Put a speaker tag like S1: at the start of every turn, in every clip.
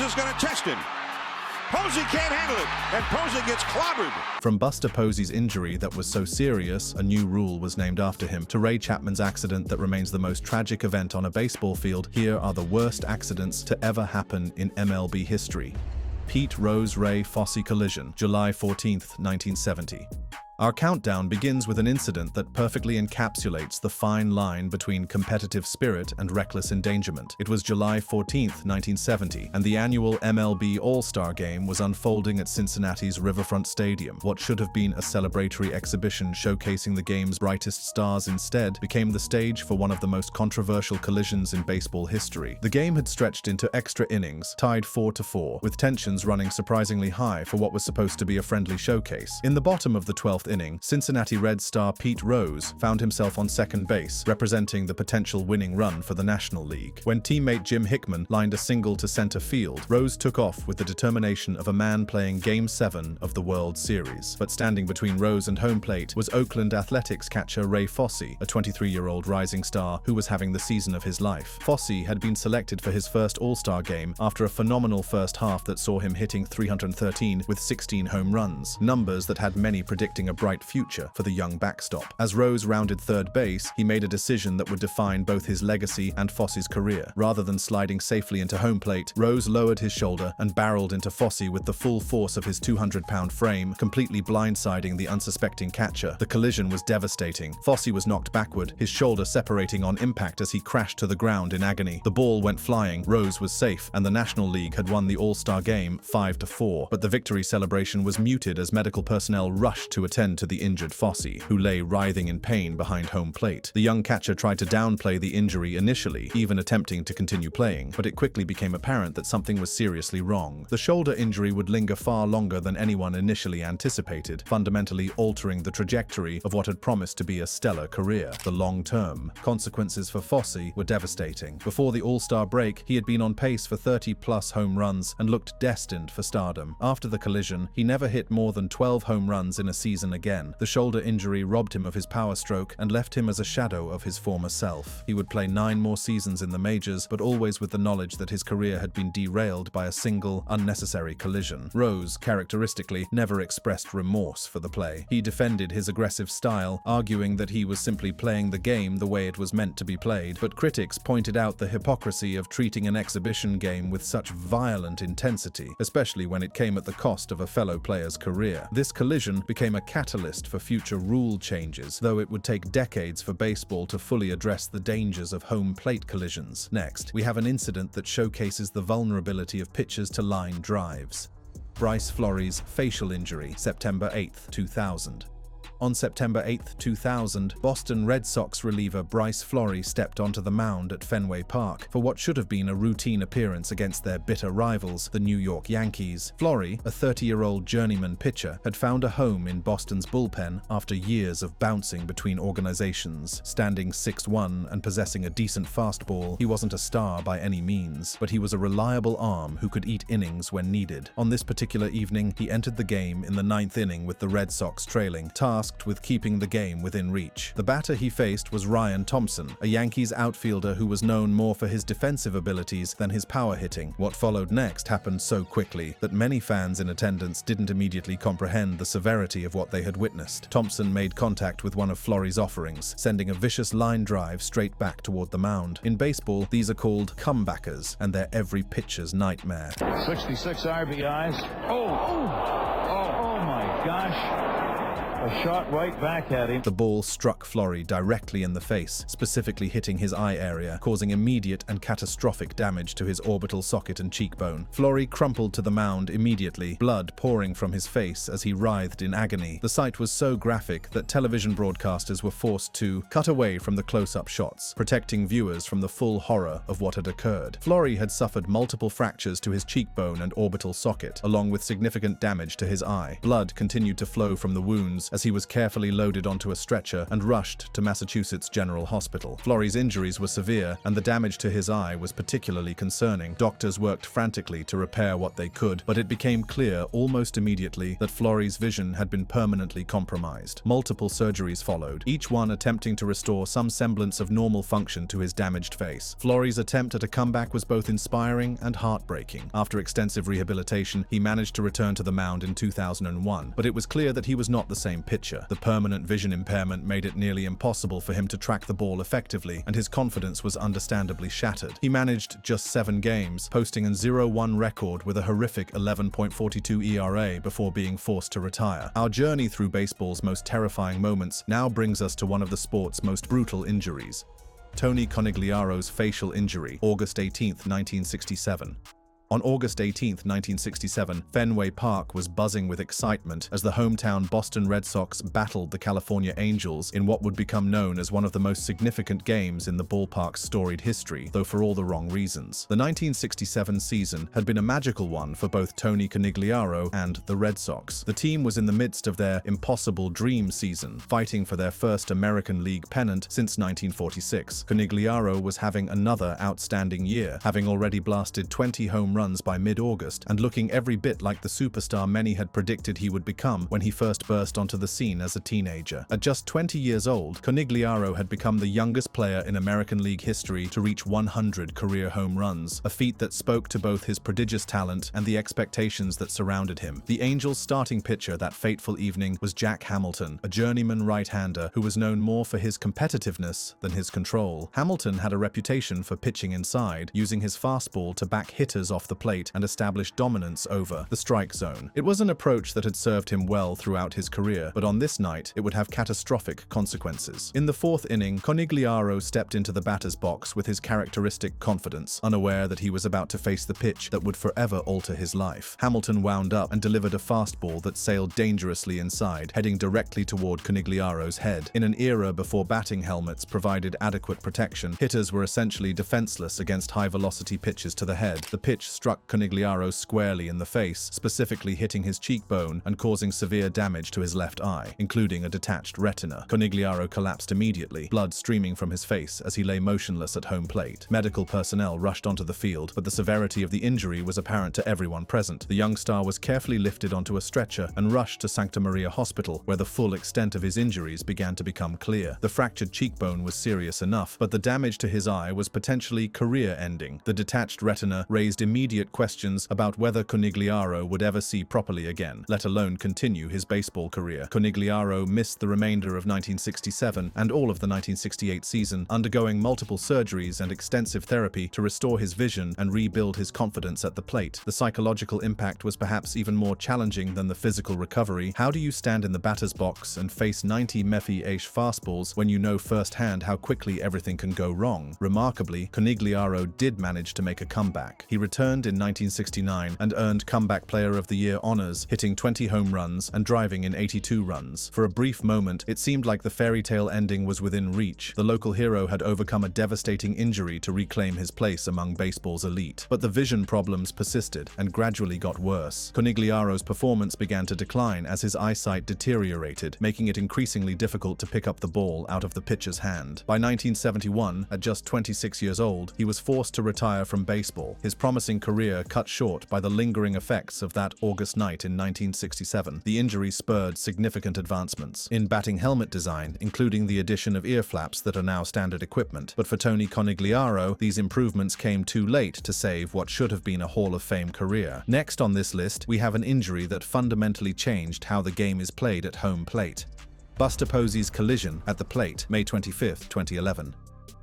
S1: is going to test him. Posey can't handle it, and Posey gets clobbered.
S2: From Buster Posey's injury that was so serious, a new rule was named after him, to Ray Chapman's accident that remains the most tragic event on a baseball field, here are the worst accidents to ever happen in MLB history. Pete Rose-Ray Fosse collision, July 14, 1970. Our countdown begins with an incident that perfectly encapsulates the fine line between competitive spirit and reckless endangerment. It was July 14, 1970, and the annual MLB All-Star Game was unfolding at Cincinnati's Riverfront Stadium. What should have been a celebratory exhibition showcasing the game's brightest stars instead became the stage for one of the most controversial collisions in baseball history. The game had stretched into extra innings, tied 4-4, with tensions running surprisingly high for what was supposed to be a friendly showcase. In the bottom of the 12th inning, Cincinnati Reds star Pete Rose found himself on second base, representing the potential winning run for the National League. When teammate Jim Hickman lined a single to center field, Rose took off with the determination of a man playing Game 7 of the World Series. But standing between Rose and home plate was Oakland Athletics catcher Ray Fosse, a 23-year-old rising star who was having the season of his life. Fosse had been selected for his first All-Star game after a phenomenal first half that saw him hitting 313 with 16 home runs, numbers that had many predicting a bright future for the young backstop. As Rose rounded third base, he made a decision that would define both his legacy and Fosse's career. Rather than sliding safely into home plate, Rose lowered his shoulder and barreled into Fosse with the full force of his 200-pound frame, completely blindsiding the unsuspecting catcher. The collision was devastating. Fosse was knocked backward, his shoulder separating on impact as he crashed to the ground in agony. The ball went flying, Rose was safe, and the National League had won the All-Star Game 5-4. But the victory celebration was muted as medical personnel rushed to attend to the injured Fosse, who lay writhing in pain behind home plate. The young catcher tried to downplay the injury initially, even attempting to continue playing, but it quickly became apparent that something was seriously wrong. The shoulder injury would linger far longer than anyone initially anticipated, fundamentally altering the trajectory of what had promised to be a stellar career. The long-term consequences for Fosse were devastating. Before the All-Star break, he had been on pace for 30-plus home runs and looked destined for stardom. After the collision, he never hit more than 12 home runs in a season again. The shoulder injury robbed him of his power stroke and left him as a shadow of his former self. He would play 9 more seasons in the majors, but always with the knowledge that his career had been derailed by a single, unnecessary collision. Rose, characteristically, never expressed remorse for the play. He defended his aggressive style, arguing that he was simply playing the game the way it was meant to be played, but critics pointed out the hypocrisy of treating an exhibition game with such violent intensity, especially when it came at the cost of a fellow player's career. This collision became a catalyst for future rule changes, though it would take decades for baseball to fully address the dangers of home plate collisions. Next, we have an incident that showcases the vulnerability of pitchers to line drives. Bryce Florey's facial injury, September 8, 2000. On September 8, 2000, Boston Red Sox reliever Bryce Florey stepped onto the mound at Fenway Park for what should have been a routine appearance against their bitter rivals, the New York Yankees. Florey, a 30-year-old journeyman pitcher, had found a home in Boston's bullpen after years of bouncing between organizations. Standing 6'1" and possessing a decent fastball, he wasn't a star by any means, but he was a reliable arm who could eat innings when needed. On this particular evening, he entered the game in the 9th inning with the Red Sox trailing, tasked with keeping the game within reach. The batter he faced was Ryan Thompson, a Yankees outfielder who was known more for his defensive abilities than his power hitting. What followed next happened so quickly that many fans in attendance didn't immediately comprehend the severity of what they had witnessed. Thompson made contact with one of Florey's offerings, sending a vicious line drive straight back toward the mound. In baseball, these are called comebackers, and they're every pitcher's nightmare.
S3: 66 RBIs. Oh my gosh. A shot right back at him.
S2: The ball struck Florey directly in the face, specifically hitting his eye area, causing immediate and catastrophic damage to his orbital socket and cheekbone. Florey crumpled to the mound immediately, blood pouring from his face as he writhed in agony. The sight was so graphic that television broadcasters were forced to cut away from the close-up shots, protecting viewers from the full horror of what had occurred. Florey had suffered multiple fractures to his cheekbone and orbital socket, along with significant damage to his eye. Blood continued to flow from the wounds, hours as he was carefully loaded onto a stretcher and rushed to Massachusetts General Hospital. Florey's injuries were severe, and the damage to his eye was particularly concerning. Doctors worked frantically to repair what they could, but it became clear almost immediately that Florey's vision had been permanently compromised. Multiple surgeries followed, each one attempting to restore some semblance of normal function to his damaged face. Florey's attempt at a comeback was both inspiring and heartbreaking. After extensive rehabilitation, he managed to return to the mound in 2001, but it was clear that he was not the same pitcher. The permanent vision impairment made it nearly impossible for him to track the ball effectively, and his confidence was understandably shattered. He managed just 7 games, posting a 0-1 record with a horrific 11.42 ERA before being forced to retire. Our journey through baseball's most terrifying moments now brings us to one of the sport's most brutal injuries: Tony Conigliaro's facial injury, August 18, 1967. On August 18, 1967, Fenway Park was buzzing with excitement as the hometown Boston Red Sox battled the California Angels in what would become known as one of the most significant games in the ballpark's storied history, though for all the wrong reasons. The 1967 season had been a magical one for both Tony Conigliaro and the Red Sox. The team was in the midst of their impossible dream season, fighting for their first American League pennant since 1946. Conigliaro was having another outstanding year, having already blasted 20 home runs by mid-August and looking every bit like the superstar many had predicted he would become when he first burst onto the scene as a teenager. At just 20 years old, Conigliaro had become the youngest player in American League history to reach 100 career home runs, a feat that spoke to both his prodigious talent and the expectations that surrounded him. The Angels' starting pitcher that fateful evening was Jack Hamilton, a journeyman right-hander who was known more for his competitiveness than his control. Hamilton had a reputation for pitching inside, using his fastball to back hitters off the plate and establish dominance over the strike zone. It was an approach that had served him well throughout his career, but on this night, it would have catastrophic consequences. In the 4th inning, Conigliaro stepped into the batter's box with his characteristic confidence, unaware that he was about to face the pitch that would forever alter his life. Hamilton wound up and delivered a fastball that sailed dangerously inside, heading directly toward Conigliaro's head. In an era before batting helmets provided adequate protection, hitters were essentially defenseless against high-velocity pitches to the head. The pitch struck Conigliaro squarely in the face, specifically hitting his cheekbone and causing severe damage to his left eye, including a detached retina. Conigliaro collapsed immediately, blood streaming from his face as he lay motionless at home plate. Medical personnel rushed onto the field, but the severity of the injury was apparent to everyone present. The young star was carefully lifted onto a stretcher and rushed to Santa Maria Hospital, where the full extent of his injuries began to become clear. The fractured cheekbone was serious enough, but the damage to his eye was potentially career-ending. The detached retina raised immediate questions about whether Conigliaro would ever see properly again, let alone continue his baseball career. Conigliaro missed the remainder of 1967 and all of the 1968 season, undergoing multiple surgeries and extensive therapy to restore his vision and rebuild his confidence at the plate. The psychological impact was perhaps even more challenging than the physical recovery. How do you stand in the batter's box and face 90 Mephi-ish fastballs when you know firsthand how quickly everything can go wrong? Remarkably, Conigliaro did manage to make a comeback. He returned in 1969 and earned Comeback Player of the Year honors, hitting 20 home runs and driving in 82 runs. For a brief moment, it seemed like the fairy tale ending was within reach. The local hero had overcome a devastating injury to reclaim his place among baseball's elite. But the vision problems persisted and gradually got worse. Conigliaro's performance began to decline as his eyesight deteriorated, making it increasingly difficult to pick up the ball out of the pitcher's hand. By 1971, at just 26 years old, he was forced to retire from baseball, his promising career cut short by the lingering effects of that August night in 1967. The injury spurred significant advancements in batting helmet design, including the addition of ear flaps that are now standard equipment. But for Tony Conigliaro, these improvements came too late to save what should have been a Hall of Fame career. Next on this list, we have an injury that fundamentally changed how the game is played at home plate. Buster Posey's collision at the plate, May 25, 2011.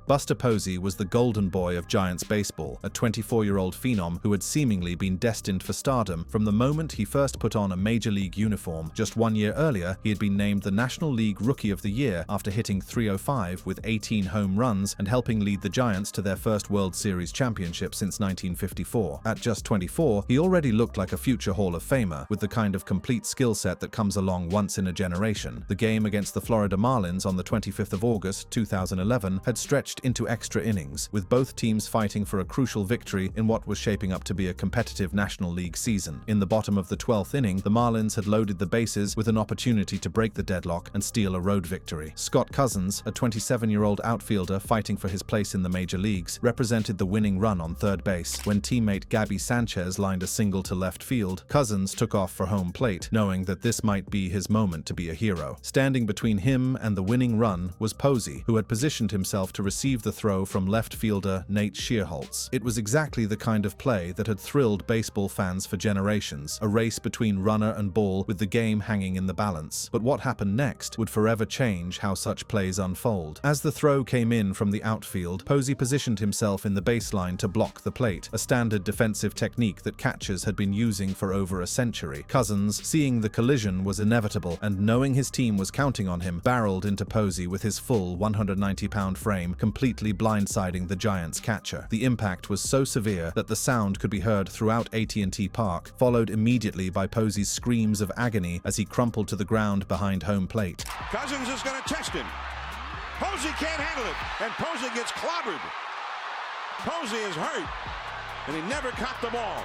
S2: Buster Posey was the golden boy of Giants baseball, a 24-year-old phenom who had seemingly been destined for stardom from the moment he first put on a Major League uniform. Just 1 year earlier, he had been named the National League Rookie of the Year after hitting .305 with 18 home runs and helping lead the Giants to their first World Series championship since 1954. At just 24, he already looked like a future Hall of Famer, with the kind of complete skill set that comes along once in a generation. The game against the Florida Marlins on the 25th of August, 2011, had stretched stretched into extra innings, with both teams fighting for a crucial victory in what was shaping up to be a competitive National League season. In the bottom of the 12th inning, the Marlins had loaded the bases with an opportunity to break the deadlock and steal a road victory. Scott Cousins, a 27-year-old outfielder fighting for his place in the major leagues, represented the winning run on third base. When teammate Gabby Sanchez lined a single to left field, Cousins took off for home plate, knowing that this might be his moment to be a hero. Standing between him and the winning run was Posey, who had positioned himself to receive the throw from left fielder Nate Shearholtz. It was exactly the kind of play that had thrilled baseball fans for generations, a race between runner and ball with the game hanging in the balance. But what happened next would forever change how such plays unfold. As the throw came in from the outfield, Posey positioned himself in the baseline to block the plate, a standard defensive technique that catchers had been using for over a century. Cousins, seeing the collision was inevitable and knowing his team was counting on him, barreled into Posey with his full 190-pound frame, completely blindsiding the Giants' catcher. The impact was so severe that the sound could be heard throughout AT&T Park, followed immediately by Posey's screams of agony as he crumpled to the ground behind home plate.
S1: Cousins is going to test him. Posey can't handle it, and Posey gets clobbered. Posey is hurt, and he never caught the ball.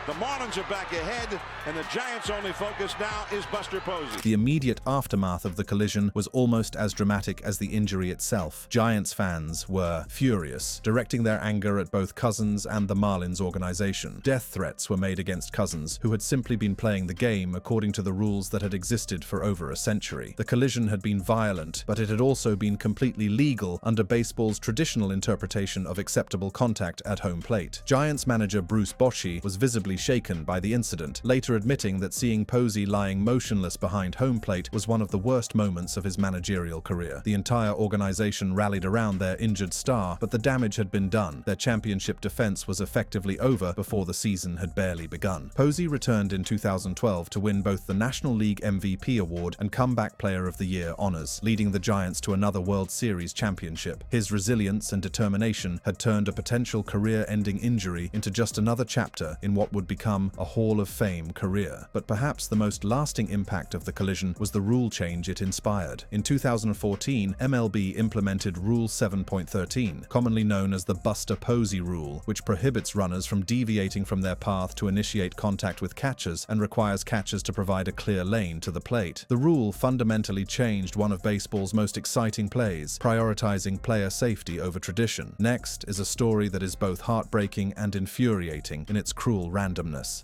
S1: The Marlins are back ahead, and the Giants' only focus now is Buster Posey.
S2: The immediate aftermath of the collision was almost as dramatic as the injury itself. Giants fans were furious, directing their anger at both Cousins and the Marlins organization. Death threats were made against Cousins, who had simply been playing the game according to the rules that had existed for over a century. The collision had been violent, but it had also been completely legal under baseball's traditional interpretation of acceptable contact at home plate. Giants manager Bruce Bochy was visibly shaken by the incident, later admitting that seeing Posey lying motionless behind home plate was one of the worst moments of his managerial career. The entire organization rallied around their injured star, but the damage had been done. Their championship defense was effectively over before the season had barely begun. Posey returned in 2012 to win both the National League MVP award and Comeback Player of the Year honors, leading the Giants to another World Series championship. His resilience and determination had turned a potential career-ending injury into just another chapter in what would become a Hall of Fame career. But perhaps the most lasting impact of the collision was the rule change it inspired. In 2014, MLB implemented Rule 7.13, commonly known as the Buster Posey rule, which prohibits runners from deviating from their path to initiate contact with catchers and requires catchers to provide a clear lane to the plate. The rule fundamentally changed one of baseball's most exciting plays, prioritizing player safety over tradition. Next is a story that is both heartbreaking and infuriating in its cruel randomness.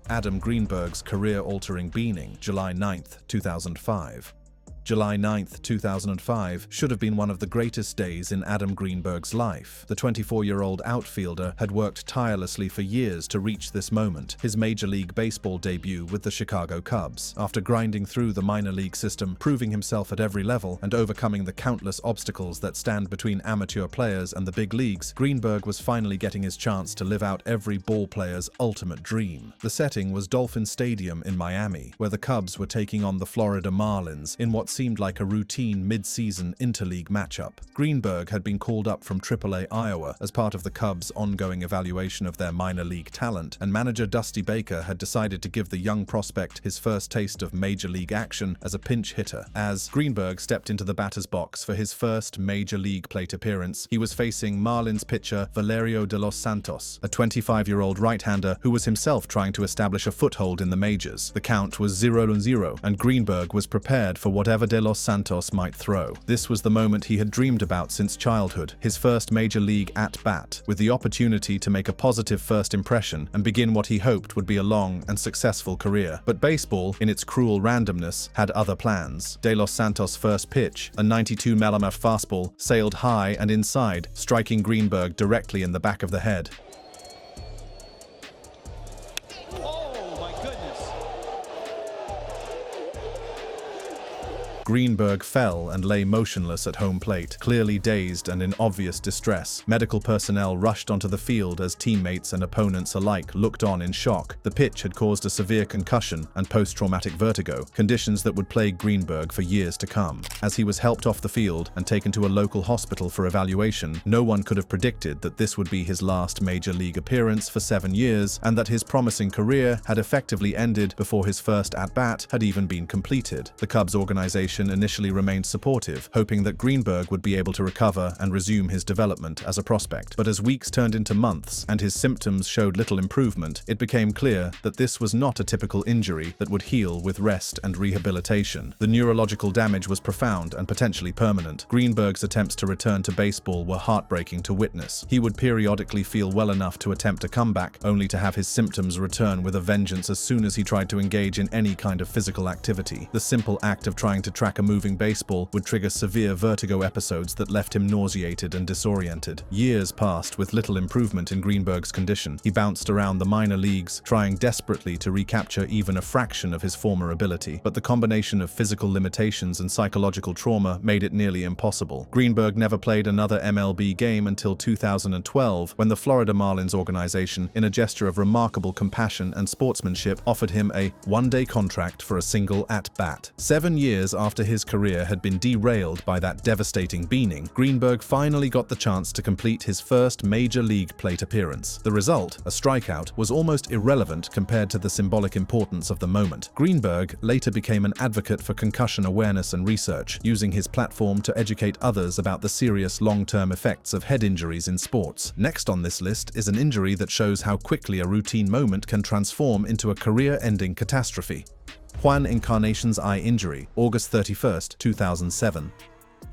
S2: Adam Greenberg's career-altering beaning, July 9, 2005. July 9, 2005 should have been one of the greatest days in Adam Greenberg's life. The 24-year-old outfielder had worked tirelessly for years to reach this moment, his Major League Baseball debut with the Chicago Cubs. After grinding through the minor league system, proving himself at every level, and overcoming the countless obstacles that stand between amateur players and the big leagues, Greenberg was finally getting his chance to live out every ball player's ultimate dream. The setting was Dolphin Stadium in Miami, where the Cubs were taking on the Florida Marlins in what seemed like a routine mid-season interleague matchup. Greenberg had been called up from AAA Iowa as part of the Cubs' ongoing evaluation of their minor league talent, and manager Dusty Baker had decided to give the young prospect his first taste of major league action as a pinch hitter. As Greenberg stepped into the batter's box for his first major league plate appearance, he was facing Marlins pitcher Valerio de los Santos, a 25-year-old right-hander who was himself trying to establish a foothold in the majors. The count was 0-0, and Greenberg was prepared for whatever de los Santos might throw. This was the moment he had dreamed about since childhood, his first major league at-bat, with the opportunity to make a positive first impression and begin what he hoped would be a long and successful career. But baseball, in its cruel randomness, had other plans. De los Santos' first pitch, a 92mm fastball, sailed high and inside, striking Greenberg directly in the back of the head. Greenberg fell and lay motionless at home plate, clearly dazed and in obvious distress. Medical personnel rushed onto the field as teammates and opponents alike looked on in shock. The pitch had caused a severe concussion and post-traumatic vertigo, conditions that would plague Greenberg for years to come. As he was helped off the field and taken to a local hospital for evaluation, no one could have predicted that this would be his last major league appearance for 7 years, and that his promising career had effectively ended before his first at-bat had even been completed. The Cubs organization organization initially remained supportive, hoping that Greenberg would be able to recover and resume his development as a prospect. But as weeks turned into months and his symptoms showed little improvement, it became clear that this was not a typical injury that would heal with rest and rehabilitation. The neurological damage was profound and potentially permanent. Greenberg's attempts to return to baseball were heartbreaking to witness. He would periodically feel well enough to attempt a comeback, only to have his symptoms return with a vengeance as soon as he tried to engage in any kind of physical activity. The simple act of trying to track a moving baseball would trigger severe vertigo episodes that left him nauseated and disoriented. Years passed with little improvement in Greenberg's condition. He bounced around the minor leagues, trying desperately to recapture even a fraction of his former ability. But the combination of physical limitations and psychological trauma made it nearly impossible. Greenberg never played another MLB game until 2012, when the Florida Marlins organization, in a gesture of remarkable compassion and sportsmanship, offered him a one-day contract for a single at-bat. 7 years after his career had been derailed by that devastating beaning, Greenberg finally got the chance to complete his first major league plate appearance. The result, a strikeout, was almost irrelevant compared to the symbolic importance of the moment. Greenberg later became an advocate for concussion awareness and research, using his platform to educate others about the serious long-term effects of head injuries in sports. Next on this list is an injury that shows how quickly a routine moment can transform into a career-ending catastrophe. Juan Encarnacion's eye injury, August 31, 2007.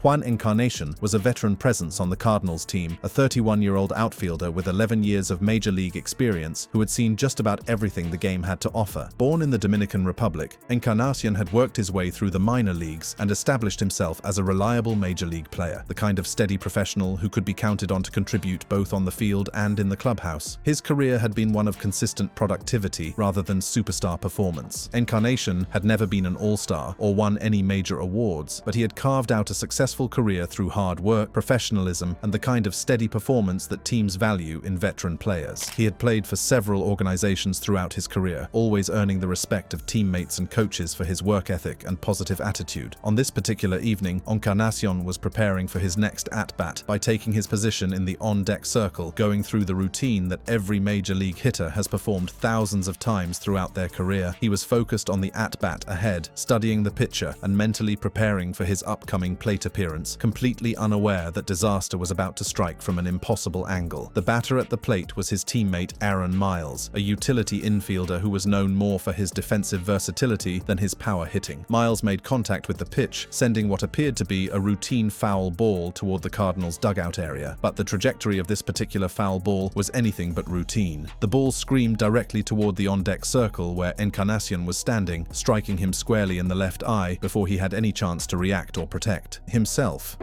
S2: Juan Encarnacion was a veteran presence on the Cardinals team, a 31-year-old outfielder with 11 years of major league experience who had seen just about everything the game had to offer. Born in the Dominican Republic, Encarnacion had worked his way through the minor leagues and established himself as a reliable major league player, the kind of steady professional who could be counted on to contribute both on the field and in the clubhouse. His career had been one of consistent productivity rather than superstar performance. Encarnacion had never been an all-star or won any major awards, but he had carved out a successful career through hard work, professionalism, and the kind of steady performance that teams value in veteran players. He had played for several organizations throughout his career, always earning the respect of teammates and coaches for his work ethic and positive attitude. On this particular evening, Encarnacion was preparing for his next at-bat by taking his position in the on-deck circle, going through the routine that every major league hitter has performed thousands of times throughout their career. He was focused on the at-bat ahead, studying the pitcher and mentally preparing for his upcoming plate appearance, completely unaware that disaster was about to strike from an impossible angle. The batter at the plate was his teammate Aaron Miles, a utility infielder who was known more for his defensive versatility than his power hitting. Miles made contact with the pitch, sending what appeared to be a routine foul ball toward the Cardinals' dugout area. But the trajectory of this particular foul ball was anything but routine. The ball screamed directly toward the on-deck circle where Encarnacion was standing, striking him squarely in the left eye before he had any chance to react or protect himself.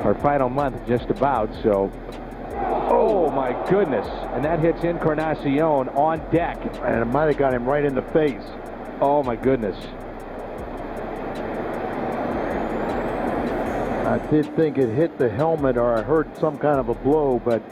S4: Our final month just about, so oh my goodness, and that hits Encarnacion on deck,
S5: and it might have got him right in the face.
S4: Oh my goodness.
S5: I did think it hit the helmet, or I heard some kind of a blow, but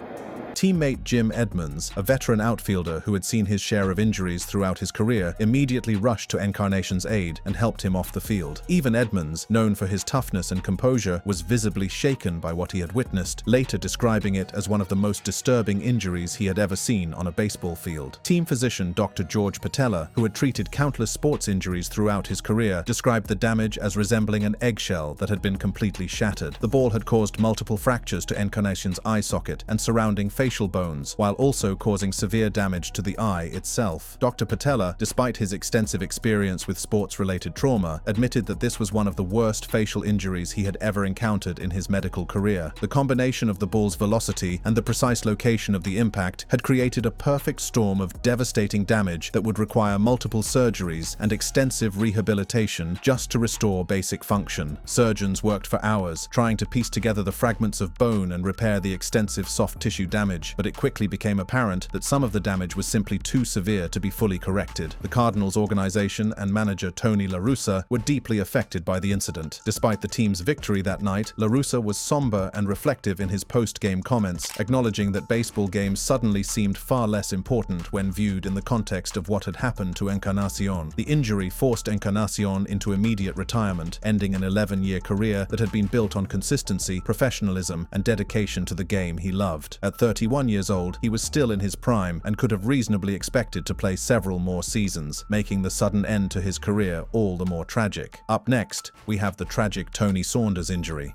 S2: Teammate Jim Edmonds, a veteran outfielder who had seen his share of injuries throughout his career, immediately rushed to Encarnacion's aid and helped him off the field. Even Edmonds, known for his toughness and composure, was visibly shaken by what he had witnessed, later describing it as one of the most disturbing injuries he had ever seen on a baseball field. Team physician Dr. George Patella, who had treated countless sports injuries throughout his career, described the damage as resembling an eggshell that had been completely shattered. The ball had caused multiple fractures to Encarnacion's eye socket and surrounding facial bones, while also causing severe damage to the eye itself. Dr. Patella, despite his extensive experience with sports-related trauma, admitted that this was one of the worst facial injuries he had ever encountered in his medical career. The combination of the ball's velocity and the precise location of the impact had created a perfect storm of devastating damage that would require multiple surgeries and extensive rehabilitation just to restore basic function. Surgeons worked for hours, trying to piece together the fragments of bone and repair the extensive soft tissue damage, but it quickly became apparent that some of the damage was simply too severe to be fully corrected. The Cardinals organization and manager Tony La Russa were deeply affected by the incident. Despite the team's victory that night, La Russa was somber and reflective in his post-game comments, acknowledging that baseball games suddenly seemed far less important when viewed in the context of what had happened to Encarnacion. The injury forced Encarnacion into immediate retirement, ending an 11-year career that had been built on consistency, professionalism, and dedication to the game he loved. At 31 21 years old, he was still in his prime and could have reasonably expected to play several more seasons, making the sudden end to his career all the more tragic. Up next, we have the tragic Tony Saunders injury.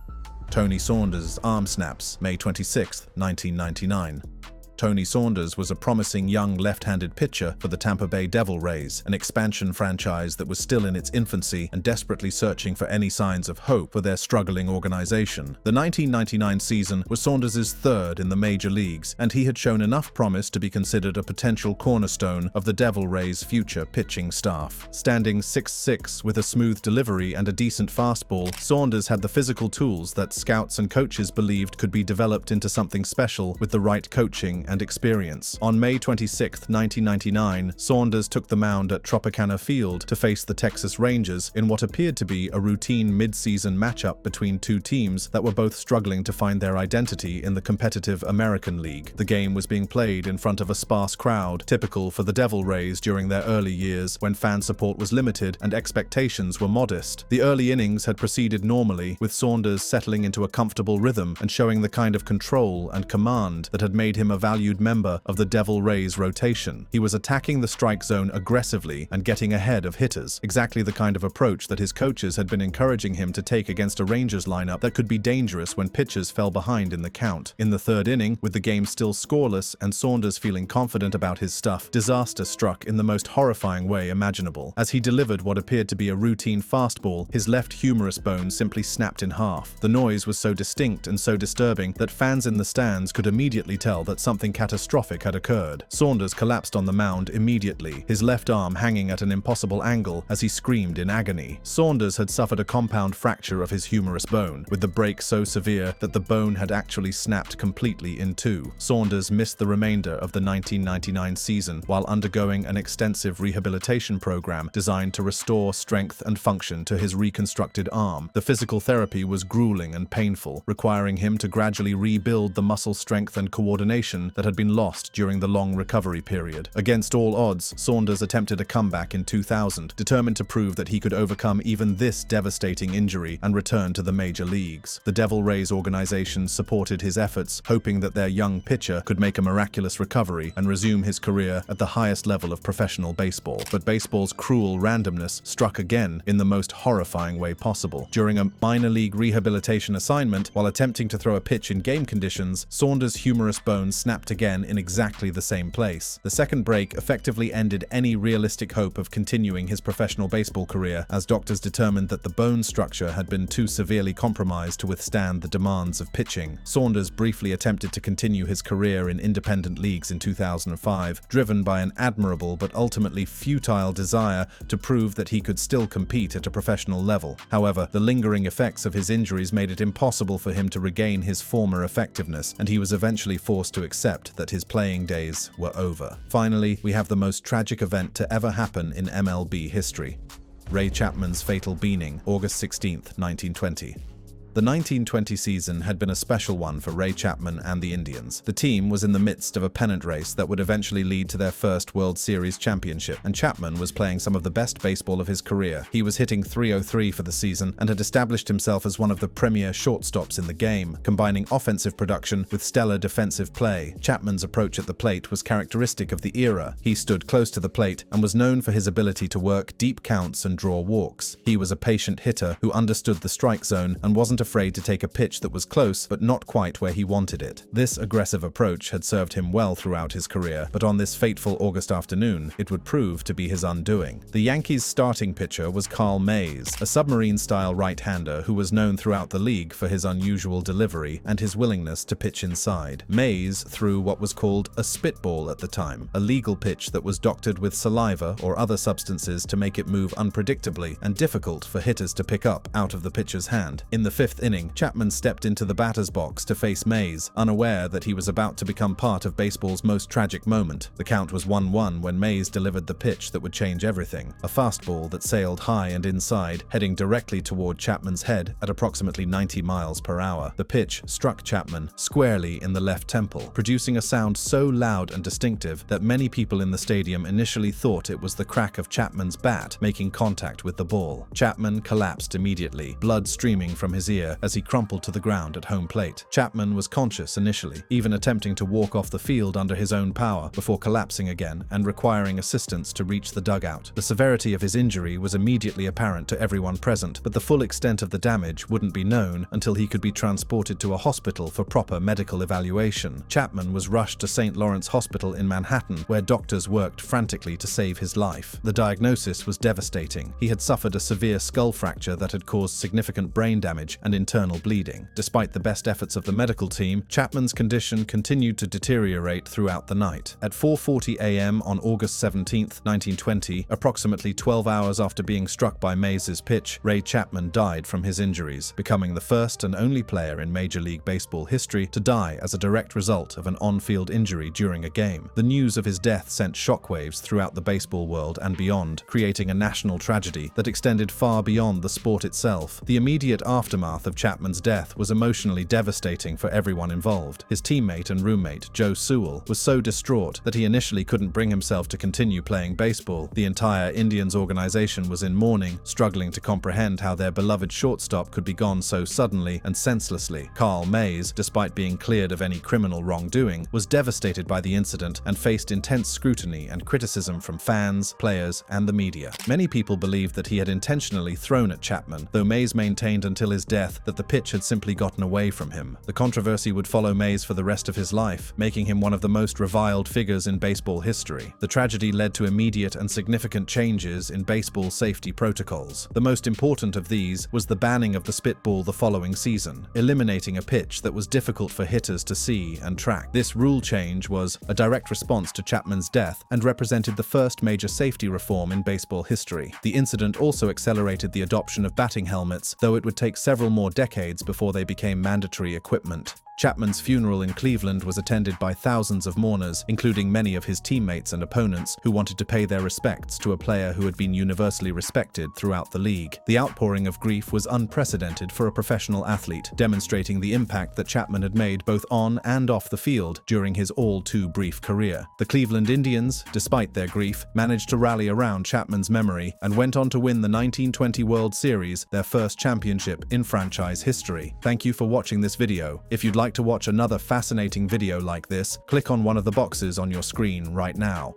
S2: Tony Saunders' arm snaps, May 26, 1999. Tony Saunders was a promising young left-handed pitcher for the Tampa Bay Devil Rays, an expansion franchise that was still in its infancy and desperately searching for any signs of hope for their struggling organization. The 1999 season was Saunders' third in the major leagues, and he had shown enough promise to be considered a potential cornerstone of the Devil Rays' future pitching staff. Standing 6'6" with a smooth delivery and a decent fastball, Saunders had the physical tools that scouts and coaches believed could be developed into something special with the right coaching and experience. On May 26, 1999, Saunders took the mound at Tropicana Field to face the Texas Rangers in what appeared to be a routine mid-season matchup between two teams that were both struggling to find their identity in the competitive American League. The game was being played in front of a sparse crowd, typical for the Devil Rays during their early years when fan support was limited and expectations were modest. The early innings had proceeded normally, with Saunders settling into a comfortable rhythm and showing the kind of control and command that had made him a valued member of the Devil Rays rotation. He was attacking the strike zone aggressively and getting ahead of hitters, exactly the kind of approach that his coaches had been encouraging him to take against a Rangers lineup that could be dangerous when pitchers fell behind in the count. In the third inning, with the game still scoreless and Saunders feeling confident about his stuff, disaster struck in the most horrifying way imaginable. As he delivered what appeared to be a routine fastball, his left humerus bone simply snapped in half. The noise was so distinct and so disturbing that fans in the stands could immediately tell that something catastrophic had occurred. Saunders collapsed on the mound immediately, his left arm hanging at an impossible angle as he screamed in agony. Saunders had suffered a compound fracture of his humerus bone, with the break so severe that the bone had actually snapped completely in two. Saunders missed the remainder of the 1999 season while undergoing an extensive rehabilitation program designed to restore strength and function to his reconstructed arm. The physical therapy was grueling and painful, requiring him to gradually rebuild the muscle strength and coordination that had been lost during the long recovery period. Against all odds, Saunders attempted a comeback in 2000, determined to prove that he could overcome even this devastating injury and return to the major leagues. The Devil Rays organization supported his efforts, hoping that their young pitcher could make a miraculous recovery and resume his career at the highest level of professional baseball. But baseball's cruel randomness struck again in the most horrifying way possible. During a minor league rehabilitation assignment, while attempting to throw a pitch in game conditions, Saunders' humerus bone snapped again in exactly the same place. The second break effectively ended any realistic hope of continuing his professional baseball career, as doctors determined that the bone structure had been too severely compromised to withstand the demands of pitching. Saunders briefly attempted to continue his career in independent leagues in 2005, driven by an admirable but ultimately futile desire to prove that he could still compete at a professional level. However, the lingering effects of his injuries made it impossible for him to regain his former effectiveness, and he was eventually forced to accept that his playing days were over. Finally, we have the most tragic event to ever happen in MLB history. Ray Chapman's fatal beaning, August 16, 1920. The 1920 season had been a special one for Ray Chapman and the Indians. The team was in the midst of a pennant race that would eventually lead to their first World Series championship, and Chapman was playing some of the best baseball of his career. He was hitting .303 for the season and had established himself as one of the premier shortstops in the game, combining offensive production with stellar defensive play. Chapman's approach at the plate was characteristic of the era. He stood close to the plate and was known for his ability to work deep counts and draw walks. He was a patient hitter who understood the strike zone and wasn't afraid to take a pitch that was close but not quite where he wanted it. This aggressive approach had served him well throughout his career, but on this fateful August afternoon, it would prove to be his undoing. The Yankees' starting pitcher was Carl Mays, a submarine-style right-hander who was known throughout the league for his unusual delivery and his willingness to pitch inside. Mays threw what was called a spitball at the time, a legal pitch that was doctored with saliva or other substances to make it move unpredictably and difficult for hitters to pick up out of the pitcher's hand. In the fifth inning, Chapman stepped into the batter's box to face Mays, unaware that he was about to become part of baseball's most tragic moment. The count was 1-1 when Mays delivered the pitch that would change everything, a fastball that sailed high and inside, heading directly toward Chapman's head at approximately 90 miles per hour. The pitch struck Chapman squarely in the left temple, producing a sound so loud and distinctive that many people in the stadium initially thought it was the crack of Chapman's bat making contact with the ball. Chapman collapsed immediately, blood streaming from his ear severe as he crumpled to the ground at home plate. Chapman was conscious initially, even attempting to walk off the field under his own power before collapsing again and requiring assistance to reach the dugout. The severity of his injury was immediately apparent to everyone present, but the full extent of the damage wouldn't be known until he could be transported to a hospital for proper medical evaluation. Chapman was rushed to St. Lawrence Hospital in Manhattan, where doctors worked frantically to save his life. The diagnosis was devastating. He had suffered a severe skull fracture that had caused significant brain damage and internal bleeding. Despite the best efforts of the medical team, Chapman's condition continued to deteriorate throughout the night. At 4:40 a.m. on August 17, 1920, approximately 12 hours after being struck by Mays' pitch, Ray Chapman died from his injuries, becoming the first and only player in Major League Baseball history to die as a direct result of an on-field injury during a game. The news of his death sent shockwaves throughout the baseball world and beyond, creating a national tragedy that extended far beyond the sport itself. The immediate aftermath of Chapman's death was emotionally devastating for everyone involved. His teammate and roommate, Joe Sewell, was so distraught that he initially couldn't bring himself to continue playing baseball. The entire Indians organization was in mourning, struggling to comprehend how their beloved shortstop could be gone so suddenly and senselessly. Carl Mays, despite being cleared of any criminal wrongdoing, was devastated by the incident and faced intense scrutiny and criticism from fans, players, and the media. Many people believed that he had intentionally thrown at Chapman, though Mays maintained until his death that the pitch had simply gotten away from him. The controversy would follow Mays for the rest of his life, making him one of the most reviled figures in baseball history. The tragedy led to immediate and significant changes in baseball safety protocols. The most important of these was the banning of the spitball the following season, eliminating a pitch that was difficult for hitters to see and track. This rule change was a direct response to Chapman's death and represented the first major safety reform in baseball history. The incident also accelerated the adoption of batting helmets, though it would take several more decades before they became mandatory equipment. Chapman's funeral in Cleveland was attended by thousands of mourners, including many of his teammates and opponents who wanted to pay their respects to a player who had been universally respected throughout the league. The outpouring of grief was unprecedented for a professional athlete, demonstrating the impact that Chapman had made both on and off the field during his all-too-brief career. The Cleveland Indians, despite their grief, managed to rally around Chapman's memory and went on to win the 1920 World Series, their first championship in franchise history. Thank you for watching this video. If you'd like to watch another fascinating video like this, click on one of the boxes on your screen right now.